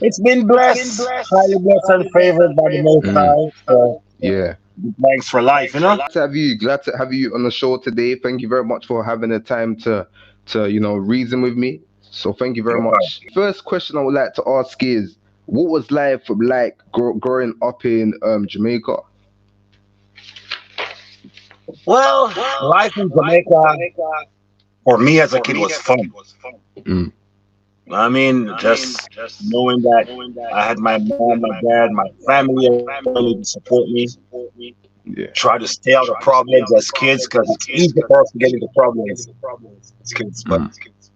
It's been blessed, highly blessed and favored by the Most High. So Yeah. thanks for life, you know. Glad to have you on the show today. Thank you very much for having the time to reason with me. So thank you very much. First question I would like to ask is, what was life like growing up in Jamaica? Well, life in Jamaica for me as a kid was fun. Mm, I mean, just knowing that I had my mom, my dad, my family around me to support me, yeah. try to stay out of problems as kids because it's easy for us to get into problems as kids. But Mm.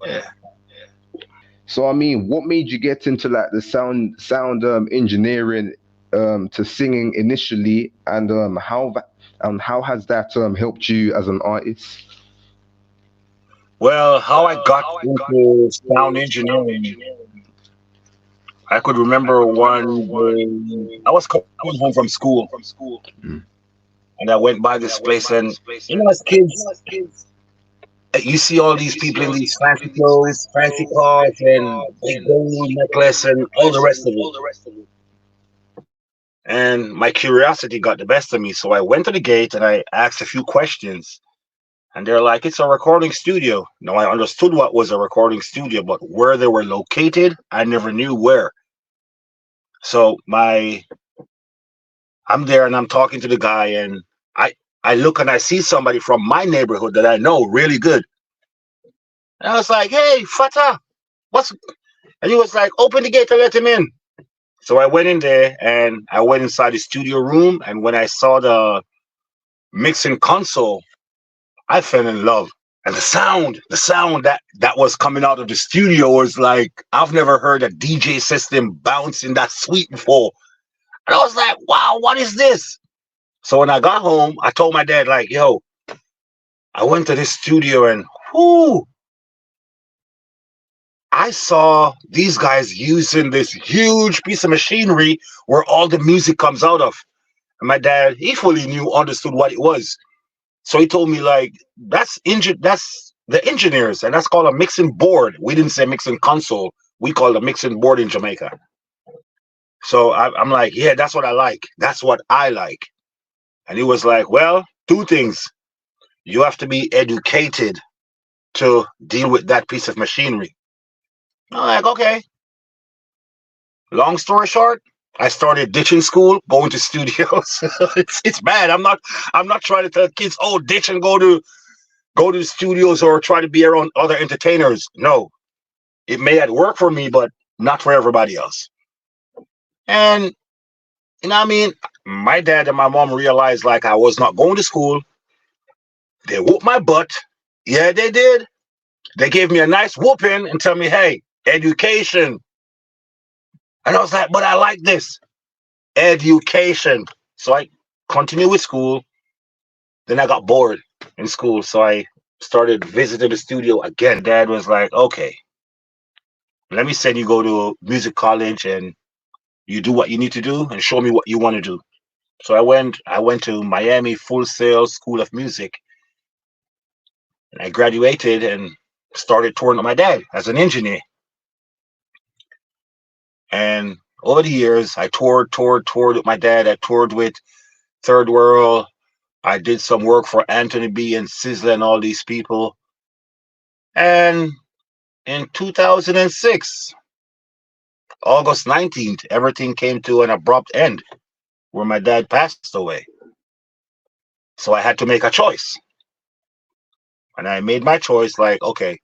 yeah. So I mean, what made you get into like the sound engineering to singing initially, and how has that helped you as an artist? Well, how I got into sound engineering, I could remember one day I was coming home from school Mm, and I went by this place and as kids you see all these people in these fancy clothes, fancy cars and big gold necklace and all the rest of it. And my curiosity got the best of me. So I went to the gate and I asked a few questions. And they're like, it's a recording studio. Now I understood what was a recording studio, but where they were located, I never knew where. So I'm there and I'm talking to the guy and I look and I see somebody from my neighborhood that I know really good. And I was like, hey, Fata, what's and he was like, open the gate and let him in. So I went in there and I went inside the studio room and when I saw the mixing console, I fell in love. And the sound that was coming out of the studio was like I've never heard a DJ system bouncing that sweet before. And I was like, wow, what is this? So when I got home, I told my dad, like, yo, I went to this studio and whoo, I saw these guys using this huge piece of machinery where all the music comes out of. And my dad, he fully understood what it was. So he told me like that's the engineers, and that's called a mixing board. We didn't say mixing console. We call it a mixing board in Jamaica. So I'm like, yeah, that's what I like. That's what I like. And he was like, well, two things. You have to be educated to deal with that piece of machinery. I'm like, okay. Long story short, I started ditching school, going to studios. It's bad. I'm not trying to tell kids, oh, ditch and go to the studios or try to be around other entertainers. No, it may have worked for me, but not for everybody else. And what I mean, my dad and my mom realized like I was not going to school. They whooped my butt. Yeah, they did. They gave me a nice whooping and tell me, hey, education. And I was like, but I like this education. So I continued with school. Then I got bored in school, so I started visiting the studio again. Dad was like, okay, let me send you go to music college and you do what you need to do and show me what you want to do. So I went to Miami Full Sail School of Music and I graduated and started touring with my dad as an engineer. And over the years I toured with my dad. I toured with Third World. I did some work for Anthony B and Sizzla and all these people. And in 2006, August 19th, everything came to an abrupt end where my dad passed away. So I had to make a choice. And I made my choice like, okay,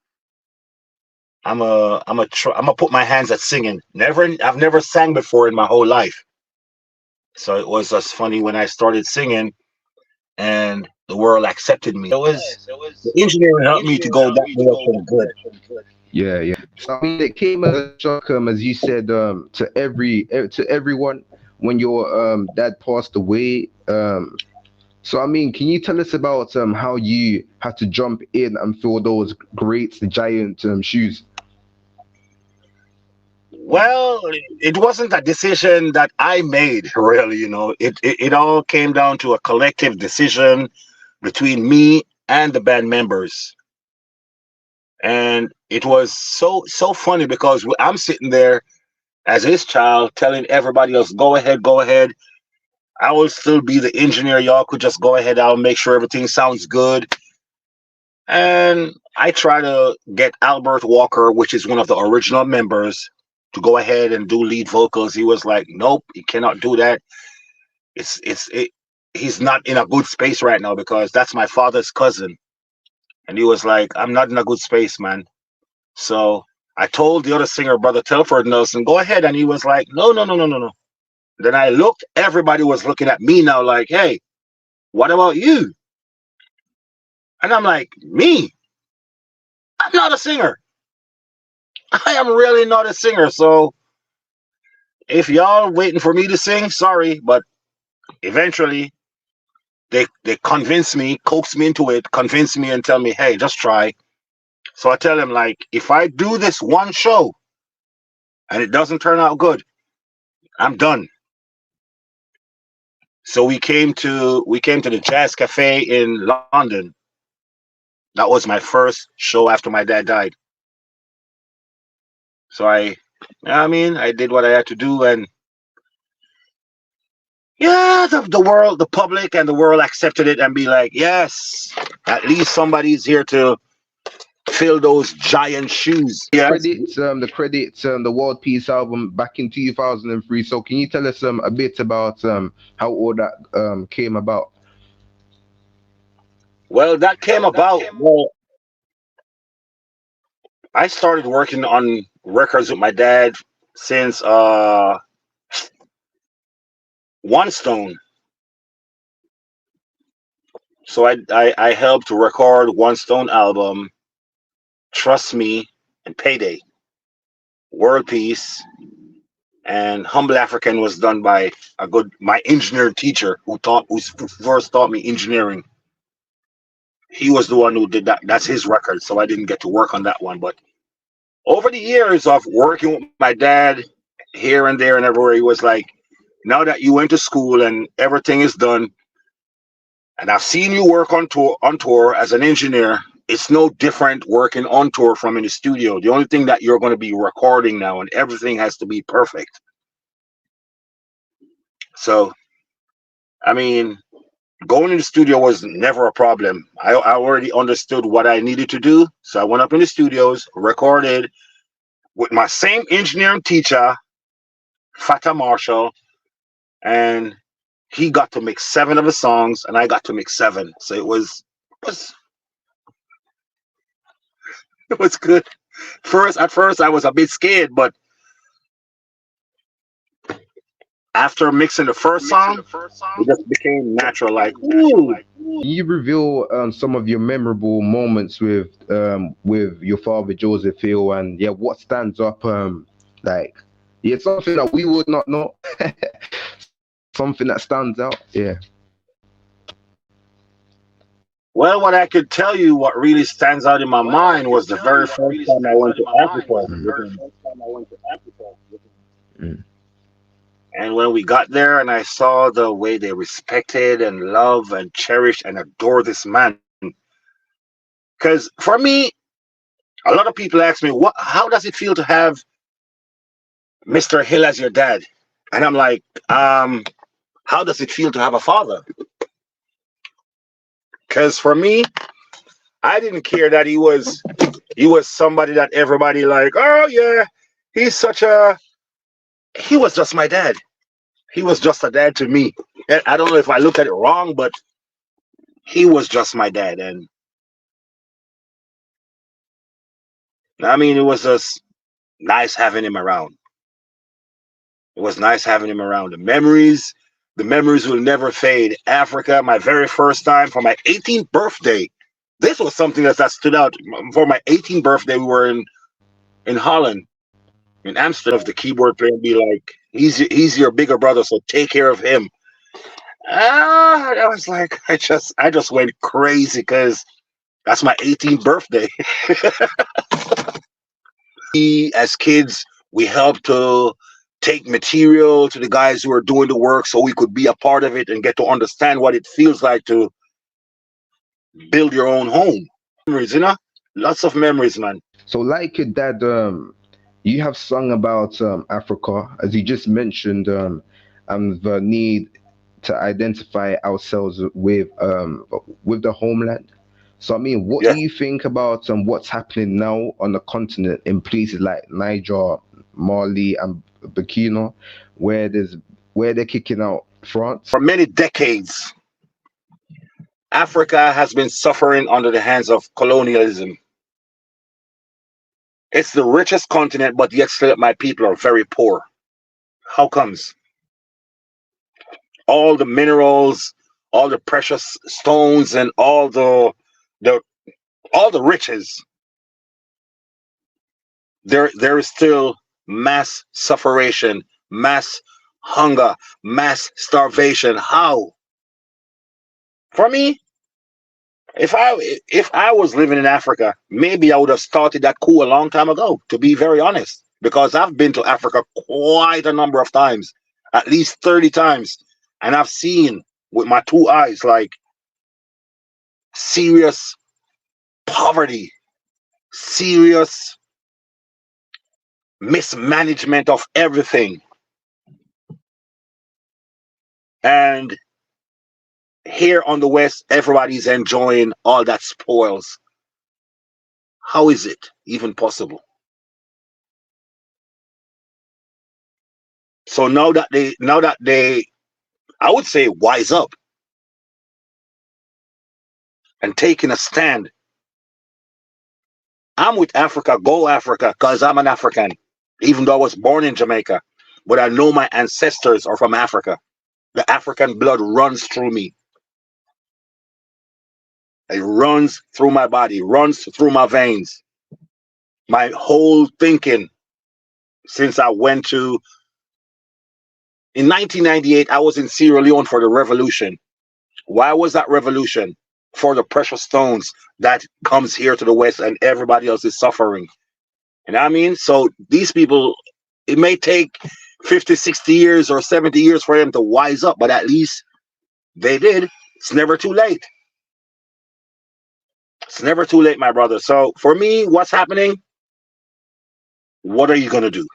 I'm a put my hands at singing. I've never sang before in my whole life. So it was just funny when I started singing and the world accepted me. It was the engineering helped me to go that direction good. yeah, yeah. So I mean, it came as a shock, as you said, to everyone when your dad passed away. So I mean, can you tell us about how you had to jump in and fill those great giant shoes? Well, it wasn't a decision that I made, really, It all came down to a collective decision between me and the band members. And it was so funny because I'm sitting there as his child, telling everybody else, go ahead, go ahead. I will still be the engineer. Y'all could just go ahead. I'll make sure everything sounds good. And I try to get Albert Walker, which is one of the original members, to go ahead and do lead vocals. He was like, nope, he cannot do that. It. He's not in a good space right now because that's my father's cousin. And he was like, I'm not in a good space, man. So I told the other singer, Brother Telford Nelson, go ahead. And he was like, no, no, no, no, no, no. Then I looked, everybody was looking at me now, like, hey, what about you? And I'm like, me? I'm not a singer. I am really not a singer. So if y'all waiting for me to sing, sorry, but eventually they convince me, coax me into it, convince me and tell me, hey, just try. So I tell him, like, if I do this one show and it doesn't turn out good, I'm done. So we came to the Jazz Cafe in London. That was my first show after my dad died. So I did what I had to do, and yeah, the world, the public, and the world accepted it and be like, yes, at least somebody's here to fill those giant shoes. Yes. The World Peace album back in 2003. So can you tell us a bit about how all that came about? Well, that came about. Well, I started working on records with my dad since One Stone. So I helped record One Stone album, Trust Me, and Payday. World Peace and Humble African was done by my engineer teacher who first taught me engineering. He was the one who did that. That's his record, so I didn't get to work on that one. But over the years of working with my dad here and there and everywhere, he was like, now that you went to school and everything is done, and I've seen you work on tour as an engineer, it's no different working on tour from in the studio. The only thing that you're going to be recording now, and everything has to be perfect. So, I mean, going in the studio was never a problem. I already understood what I needed to do. So I went up in the studios, recorded with my same engineering teacher, Fata Marshall, and he got to mix seven of the songs, and I got to mix seven. So it was it was good. At first, I was a bit scared, but after mixing the first song, it just became natural. Like, ooh, Can you reveal some of your memorable moments with your father Joseph Hill, and yeah, what stands up like yeah, something that we would not know, something that stands out. Yeah. well, what I could tell you, what really stands out in my mind was the very first time I went to Africa with him. Mm. And when we got there and I saw the way they respected and love and cherish and adore this man. Because for me, a lot of people ask me, how does it feel to have Mr. Hill as your dad? And I'm like, how does it feel to have a father? Because for me, I didn't care that he was somebody that everybody like, oh yeah, he's such a he was just my dad. He was just a dad to me. And I don't know if I look at it wrong, but he was just my dad. And I mean, it was just nice having him around. It was nice having him around. The memories will never fade. Africa, my very first time for my 18th birthday. This was something that stood out. For my 18th birthday, we were in Holland, in Amsterdam. The keyboard player and be like, he's your bigger brother, so take care of him. I was like, I just went crazy because that's my 18th birthday. As kids, we helped to take material to the guys who are doing the work so we could be a part of it and get to understand what it feels like to build your own home. Memories, lots of memories, man. So like your dad, you have sung about Africa, as you just mentioned, and the need to identify ourselves with the homeland. So, I mean, what do Yeah. you think about what's happening now on the continent in places like Niger, Mali, and Burkina, where there's where they're kicking out France? For many decades, Africa has been suffering under the hands of colonialism. It's the richest continent, but yet still my people are very poor. How comes? All the minerals, all the precious stones, and the all the riches, there is still mass sufferation, mass hunger, mass starvation. How? For me, if I was living in Africa, maybe I would have started that coup a long time ago, to be very honest. Because I've been to Africa quite a number of times, at least 30 times, and I've seen with my two eyes like serious poverty, serious mismanagement of everything. And here on the West, everybody's enjoying all that spoils. How is it even possible? So now that they I would say wise up and taking a stand. I'm with Africa, go Africa, because I'm an African, even though I was born in Jamaica. But I know my ancestors are from Africa. The African blood runs through me. It runs through my body, runs through my veins. My whole thinking since I went to, in 1998, I was in Sierra Leone for the revolution. Why was that revolution? For the precious stones that comes here to the West and everybody else is suffering. You know what I mean? So these people, it may take 50, 60 years or 70 years for them to wise up, but at least they did. It's never too late. It's never too late, my brother. So for me, what's happening? What are you going to do?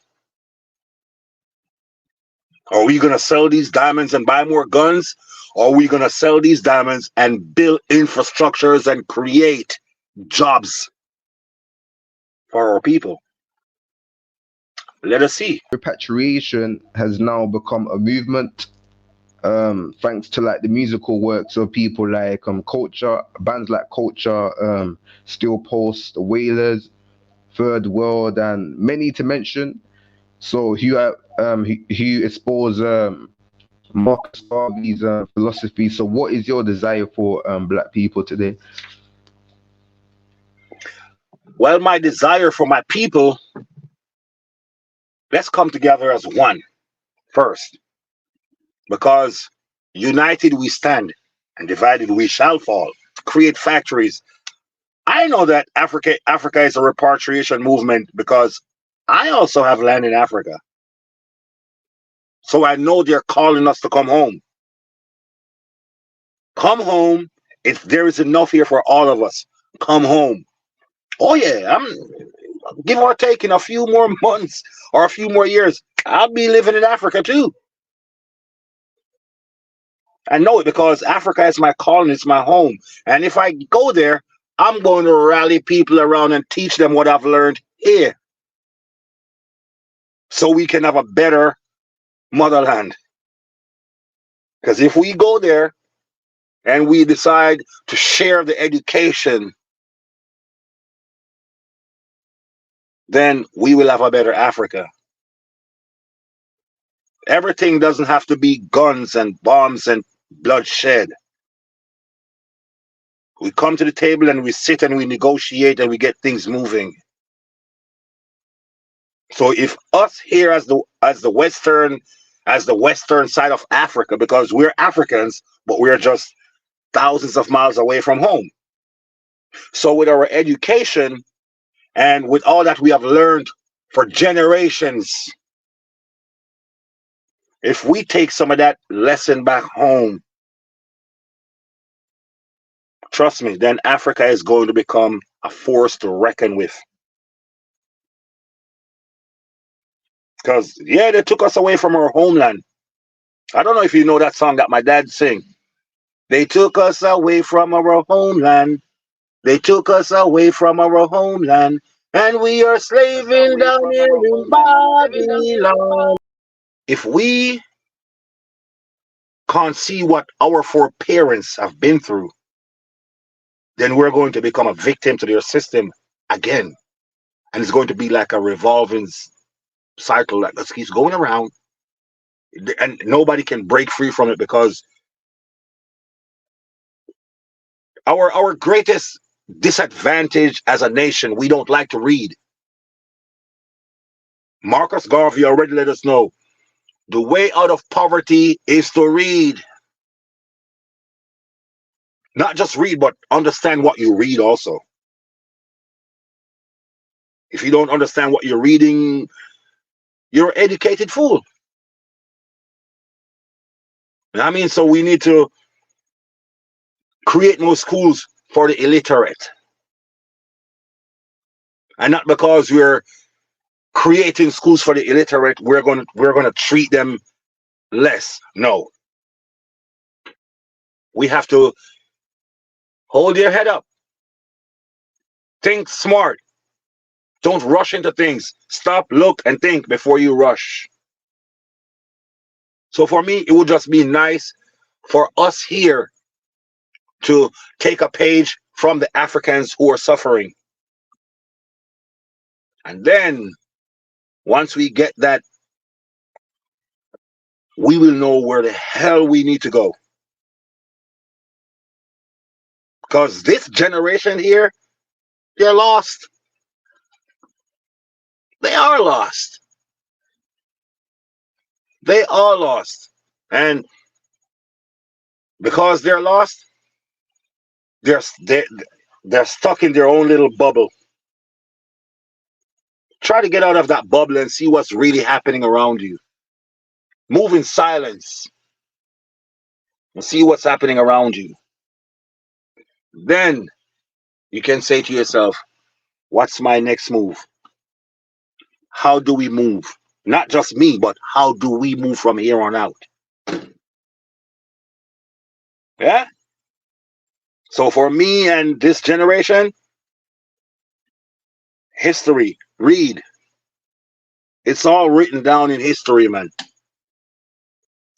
Are we going to sell these diamonds and buy more guns? Or are we going to sell these diamonds and build infrastructures and create jobs for our people? Let us see. Repatriation has now become a movement, thanks to like the musical works of people like Culture, bands like Culture, Steel Pulse, the Wailers, Third World, and many to mention. So who expose Marcus Garvey's philosophy. So what is your desire for black people today? Well, my desire for my people, let's come together as one first, because united we stand and divided we shall fall. Create factories. I know that Africa is a repatriation movement because I also have land in Africa. So I know they're calling us to come home. Come home. If there is enough here for all of us, come home. Oh yeah, I'm give or take in a few more months or a few more years, I'll be living in Africa too. I know it because Africa is my calling, it's my home. And if I go there, I'm going to rally people around and teach them what I've learned here so we can have a better motherland. Because if we go there and we decide to share the education, then we will have a better Africa. Everything doesn't have to be guns and bombs and bloodshed. We come to the table and we sit and we negotiate and we get things moving. So if us here as the western side of Africa, because we're Africans, but we're just thousands of miles away from home. So with our education and with all that we have learned for generations, if we take some of that lesson back home, trust me, then Africa is going to become a force to reckon with. Because, yeah, they took us away from our homeland. I don't know if you know that song that my dad sing. They took us away from our homeland. They took us away from our homeland. And we are slaving down here in Babylon. If we can't see what our foreparents have been through, then we're going to become a victim to their system again. And it's going to be like a revolving cycle that just keeps going around. And nobody can break free from it because our greatest disadvantage as a nation, we don't like to read. Marcus Garvey already let us know the way out of poverty is to read. Not just read, but understand what you read also. If you don't understand what you're reading, you're an educated fool. I mean, so we need to create more schools for the illiterate. And not because we're creating schools for the illiterate, we're gonna treat them less. No. We have to hold your head up. Think smart. Don't rush into things. Stop, look, and think before you rush. So for me, it would just be nice for us here to take a page from the Africans who are suffering. And then once we get that, we will know where the hell we need to go. Because this generation here, they're lost. They are lost. They are lost. And because they're lost, they're, they're, they're stuck in their own little bubble. Try to get out of that bubble and see what's really happening around you. Move in silence and see what's happening around you. Then you can say to yourself, what's my next move? How do we move? Not just me, but how do we move from here on out? Yeah? So for me and this generation, history, read. It's all written down in history, man.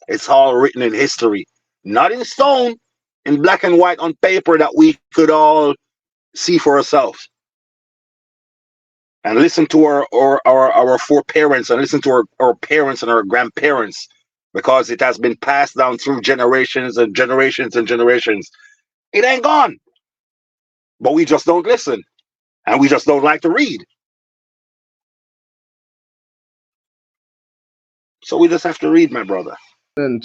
It's all written in history. Not in stone, in black and white on paper that we could all see for ourselves. And listen to our foreparents and listen to our parents and our grandparents because it has been passed down through generations and generations and generations. It ain't gone, but we just don't listen and we just don't like to read. So we just have to read, my brother. And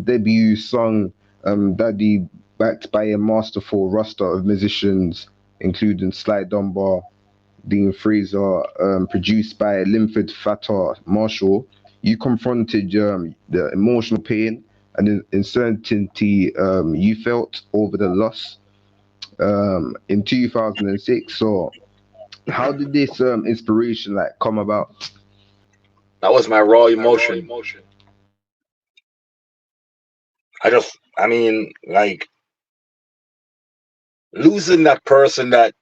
debut song, Daddy, backed by a masterful roster of musicians, including Sly Dunbar, Dean Fraser, produced by Linford Fatah Marshall. You confronted the emotional pain and uncertainty you felt over the loss in 2006. So, how did this inspiration like come about? That was my raw emotion. I mean, like losing that person that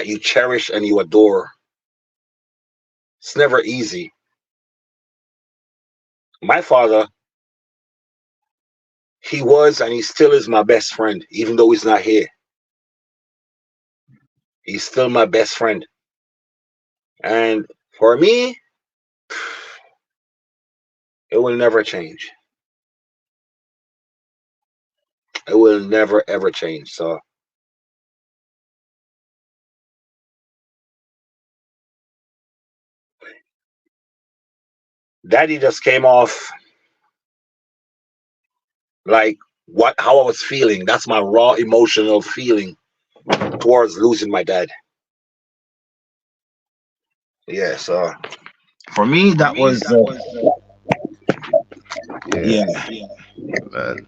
you cherish and you adore. It's never easy. My father, he was and he still is my best friend, even though he's not here. He's still my best friend. And for me, it will never change. It will never ever change. So Daddy just came off like what how I was feeling. That's my raw emotional feeling towards losing my dad. Yeah, so for me that was Yeah, yeah, man.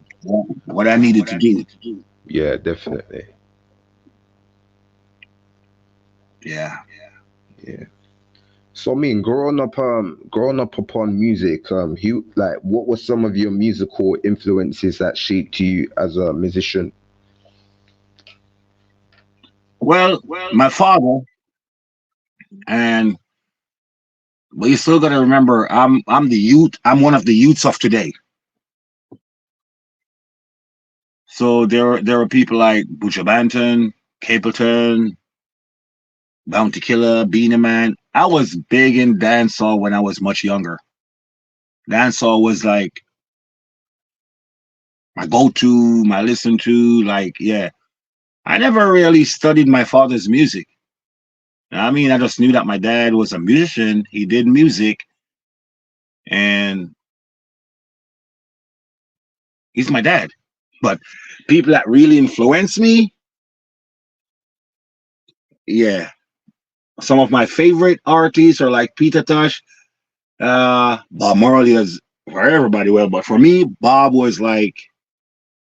what I needed to do. Yeah, definitely. Yeah. Yeah. So I mean, growing up upon music, like, what were some of your musical influences that shaped you as a musician? Well, my father, and but you still got to remember, I'm the youth. I'm one of the youths of today. So there are people like Butcher Banton, Capleton, Bounty Killer, Beanie Man. I was big in dancehall when I was much younger. Dancehall was like my go-to, my listen to, like, yeah. I never really studied my father's music. I mean, I just knew that my dad was a musician. He did music, and he's my dad. But people that really influenced me, yeah. Some of my favorite artists are like Peter Tosh, Bob Marley is for everybody, well, but for me, Bob was like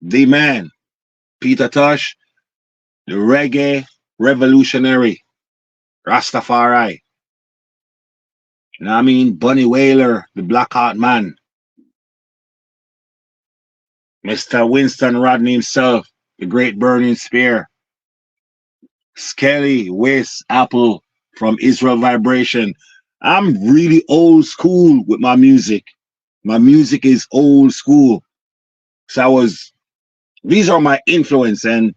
the man. Peter Tosh, the reggae revolutionary, Rastafari. You know what I mean? Bunny Wailer, the Black Heart Man, Mr. Winston Rodney himself, the Great Burning Spear, Skelly, West, Apple from Israel Vibration. I'm really old school with my music. My music is old school. So these are my influence, and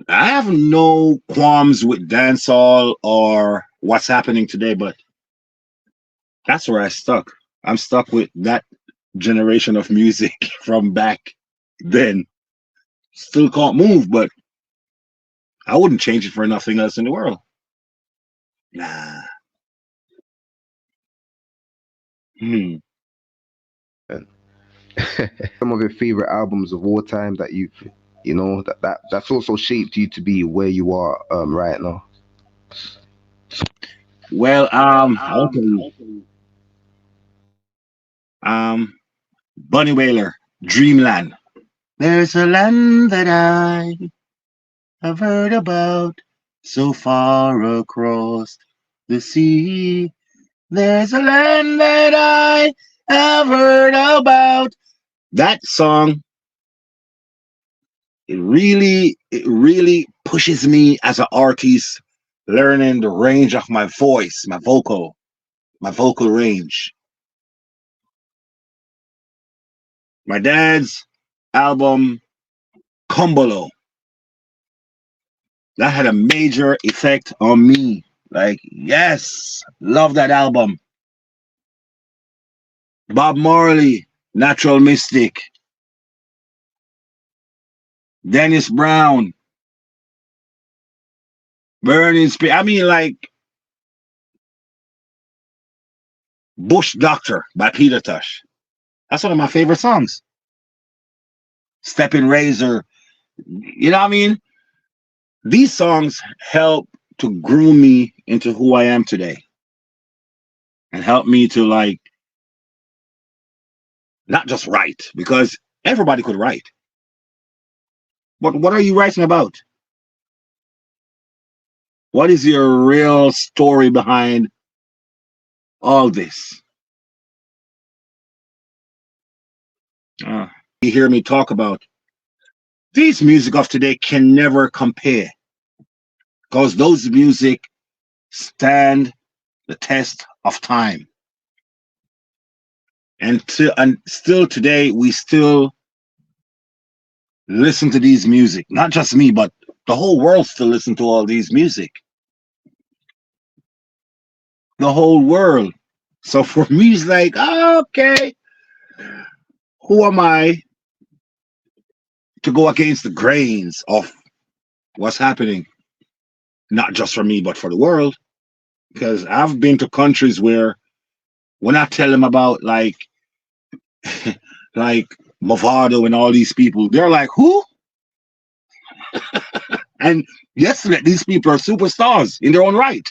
I have no qualms with dancehall or what's happening today, but that's where I stuck. I'm stuck with that generation of music from back then. Still can't move, but I wouldn't change it for nothing else in the world. Nah. Hmm. And some of your favorite albums of all time that that's also shaped you to be where you are right now. Well, I'll tell you. Um, Bunny Wailer, Dreamland. There's a land that I have heard about so far across the sea. There's a land that I have heard about. That song, it really pushes me as an artist, learning the range of my voice, my vocal range. My dad's album, Kumbolo, that had a major effect on me. Like, yes, love that album. Bob Marley, Natural Mystic, Dennis Brown, Burning Spear. I mean, like Bush Doctor by Peter Tosh. That's one of my favorite songs. Stepping Razor. You know what I mean? These songs help to groom me into who I am today and help me to, like, not just write, because everybody could write. But what are you writing about? What is your real story behind all this? You hear me talk about these music of today can never compare, because those music stand the test of time. And still today, we still listen to these music. Not just me, but the whole world still listen to all these music. The whole world. So for me, it's like, okay, who am I to go against the grains of what's happening? Not just for me, but for the world. Because I've been to countries where when I tell them about, like Movado and all these people, they're like, who? And yesterday, these people are superstars in their own right.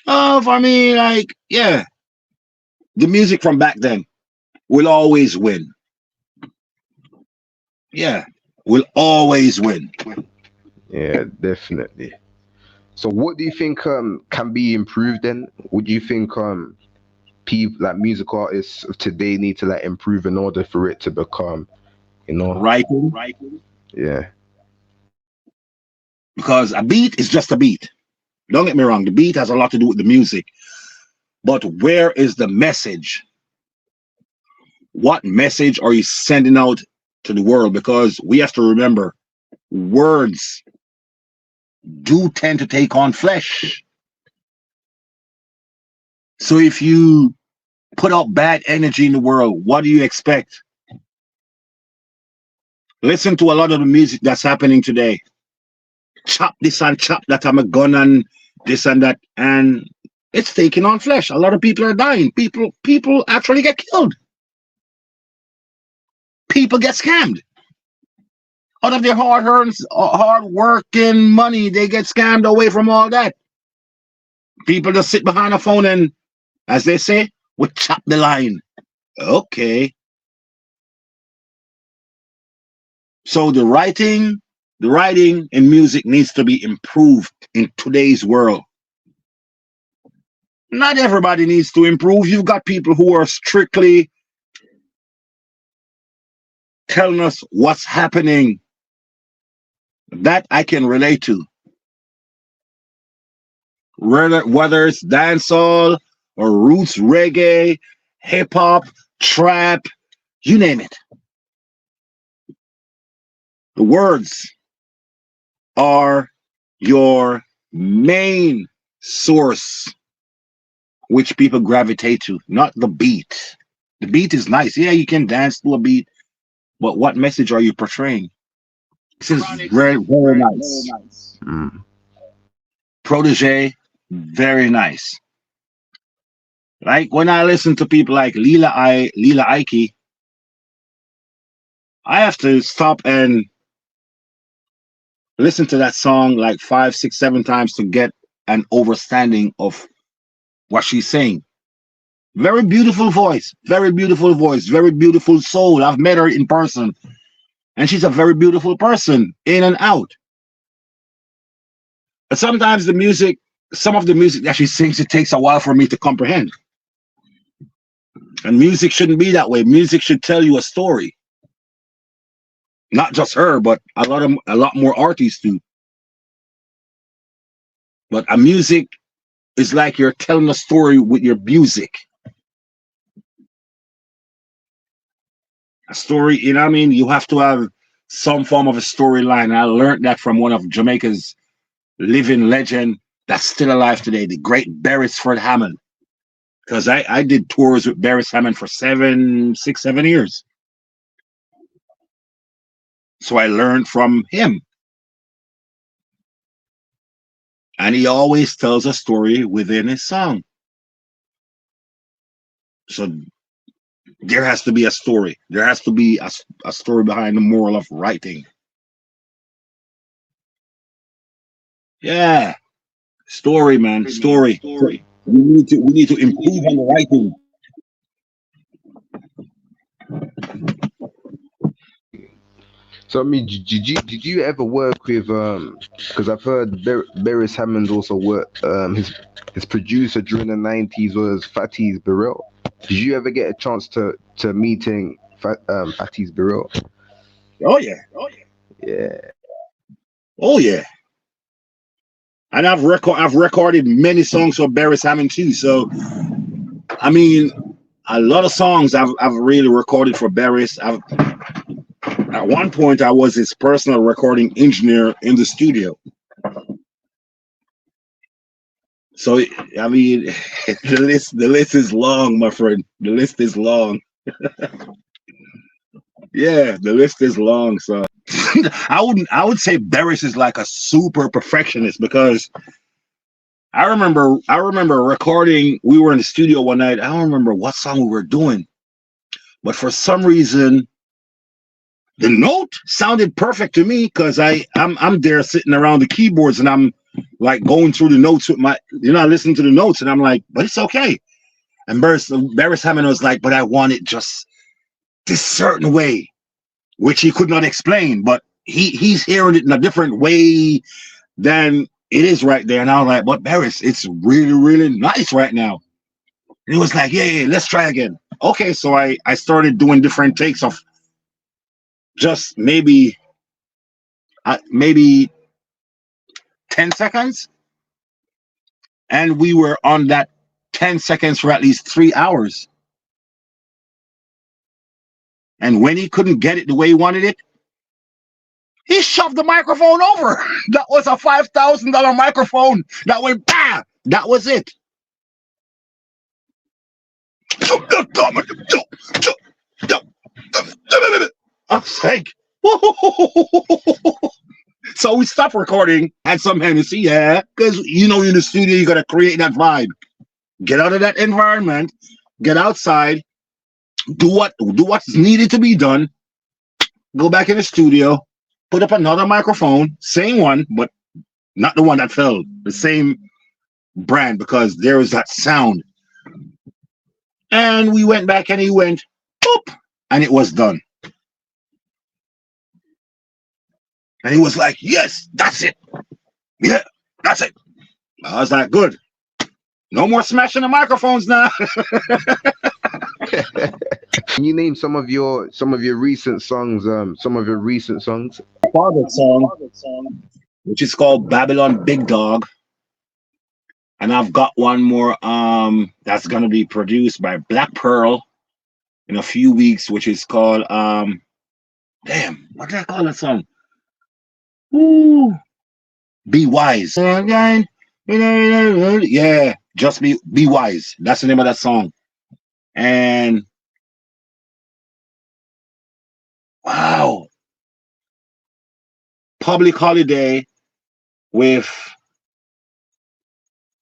For me, like, yeah, the music from back then will always win. Yeah, will always win. Yeah, definitely. So what do you think can be improved then? Would you think people like music artists of today need to like improve in order for it to become, you know, Writing, yeah. because a beat is just a beat. Don't get me wrong, the beat has a lot to do with the music, but where is the message? What message are you sending out to the world? Because we have to remember, words do tend to take on flesh. So if you put out bad energy in the world, what do you expect? Listen to a lot of the music that's happening today. Chop this and chop that, I'm a gun and this and that, and it's taking on flesh. A lot of people are dying. People actually get killed. People get scammed out of their hard earned, hard working money. They get scammed away from all that. People just sit behind a phone and, as they say, we chop the line. Okay. So the writing in music needs to be improved in today's world. Not everybody needs to improve. You've got people who are strictly telling us what's happening. That I can relate to. Whether it's dancehall or roots reggae, hip hop, trap, you name it. The words are your main source which people gravitate to, not the beat. The beat is nice. Yeah, you can dance to a beat, but what message are you portraying? This is very, very nice. Mm. Protege, very nice. Like when I listen to people like Lila Ike, I have to stop and listen to that song like 5, 6, 7 times to get an understanding of what she's saying. Very beautiful voice, very beautiful voice, very beautiful soul. I've met her in person, and she's a very beautiful person, in and out. But sometimes the music, some of the music that she sings, it takes a while for me to comprehend. And music shouldn't be that way. Music should tell you a story. Not just her, but a lot more artists do. But a music is like you're telling a story with your music. A story, you know what I mean? You have to have some form of a storyline. I learned that from one of Jamaica's living legend that's still alive today, the great Beres Hammond. Because I did tours with Beres Hammond for 6, 7 years. So I learned from him. And he always tells a story within his song. So there has to be a story. There has to be a story behind the moral of writing. Yeah. Story, man. Story. We need to improve on the writing. So I mean, did you ever work with Because I've heard Beres Hammond also worked his producer during the 90s was Fatty's Burrell. Did you ever get a chance to meeting Fatty's Burrell? Oh yeah. Yeah. Oh yeah. And I've recorded many songs for Beres Hammond too. So I mean, a lot of songs I've really recorded for Beres. At one point I was his personal recording engineer in the studio. So I mean, the list is long, my friend. The list is long. Yeah, the list is long. So I would say Beres is like a super perfectionist because I remember recording. We were in the studio one night. I don't remember what song we were doing, but for some reason the note sounded perfect to me because I'm there sitting around the keyboards and I'm like going through the notes with my, listening to the notes, and I'm like, but it's okay. And Beres Hammond was like, but I want it just this certain way, which he could not explain, but he's hearing it in a different way than it is right there. And I was like, but Beres, it's really, really nice right now. And he was like, yeah, yeah, let's try again. Okay, so I started doing different takes of just maybe 10 seconds. And we were on that 10 seconds for at least 3 hours. And when he couldn't get it the way he wanted it, he shoved the microphone over. That was a $5,000 microphone that went bah. That was it. I was like, so we stopped recording, had some Hennessy, yeah, because you know, in the studio, you got to create that vibe. Get out of that environment, get outside, do what's needed to be done, go back in the studio, put up another microphone, same one, but not the one that fell, the same brand, because there was that sound. And we went back and he went, boop, and it was done. And he was like, yes, that's it. Yeah, that's it. I was like, good. No more smashing the microphones now. Can you name some of your recent songs? Some of your recent songs. Favorite song, which is called Babylon Big Dog. And I've got one more that's gonna be produced by Black Pearl in a few weeks, which is called damn, what did I call that song? Ooh, Be Wise. Yeah, just be wise. That's the name of that song. And wow, Public Holiday with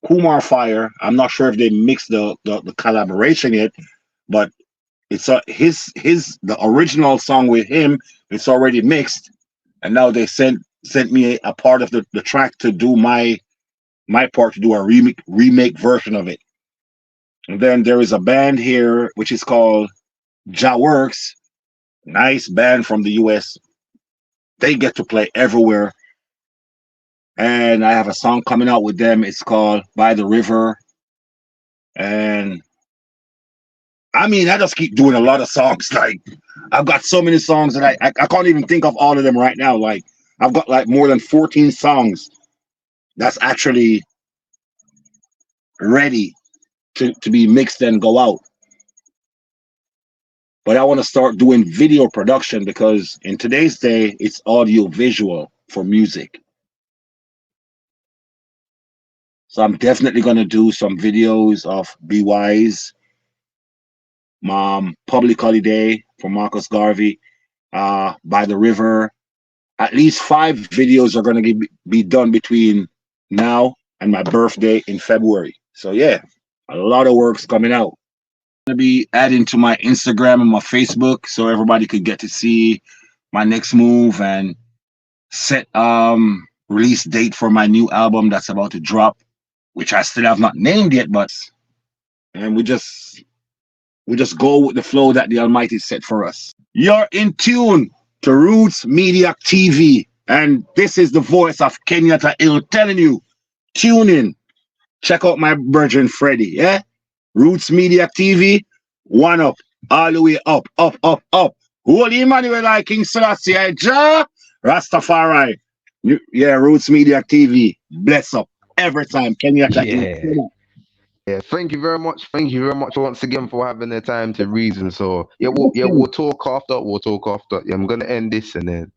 Kumar Fire. I'm not sure if they mixed the collaboration yet, but it's the original song with him. It's already mixed, and now they sent me a part of the track to do my part to do a remake version of it. And then there is a band here which is called Ja Works. Nice band from the US. They get to play everywhere. And I have a song coming out with them. It's called By the River. And I mean, I just keep doing a lot of songs. Like, I've got so many songs that I can't even think of all of them right now. Like, I've got like more than 14 songs that's actually ready to be mixed and go out. But I want to start doing video production because in today's day, it's audio visual for music. So I'm definitely going to do some videos of Be Wise, Public Holiday for Marcus Garvey, By the River. At least 5 videos are going to be done between now and my birthday in February. So yeah, a lot of work's coming out. I'm going to be adding to my Instagram and my Facebook so everybody could get to see my next move and set release date for my new album that's about to drop, which I still have not named yet, but and we just go with the flow that the Almighty set for us. You're in tune to Roots Media TV, and this is the voice of Kenyatta Ill telling you, tune in, check out my virgin Freddie, yeah? Roots Media TV, one up, all the way up, up, up, up. Holy Emmanuel, I King Selassie, I Ja, Rastafari. Yeah, Roots Media TV, bless up every time. Kenyatta Yeah. Ill. Yeah, thank you very much. Thank you very much once again for having the time to reason. So yeah, we'll talk after. We'll talk after. Yeah, I'm gonna end this and then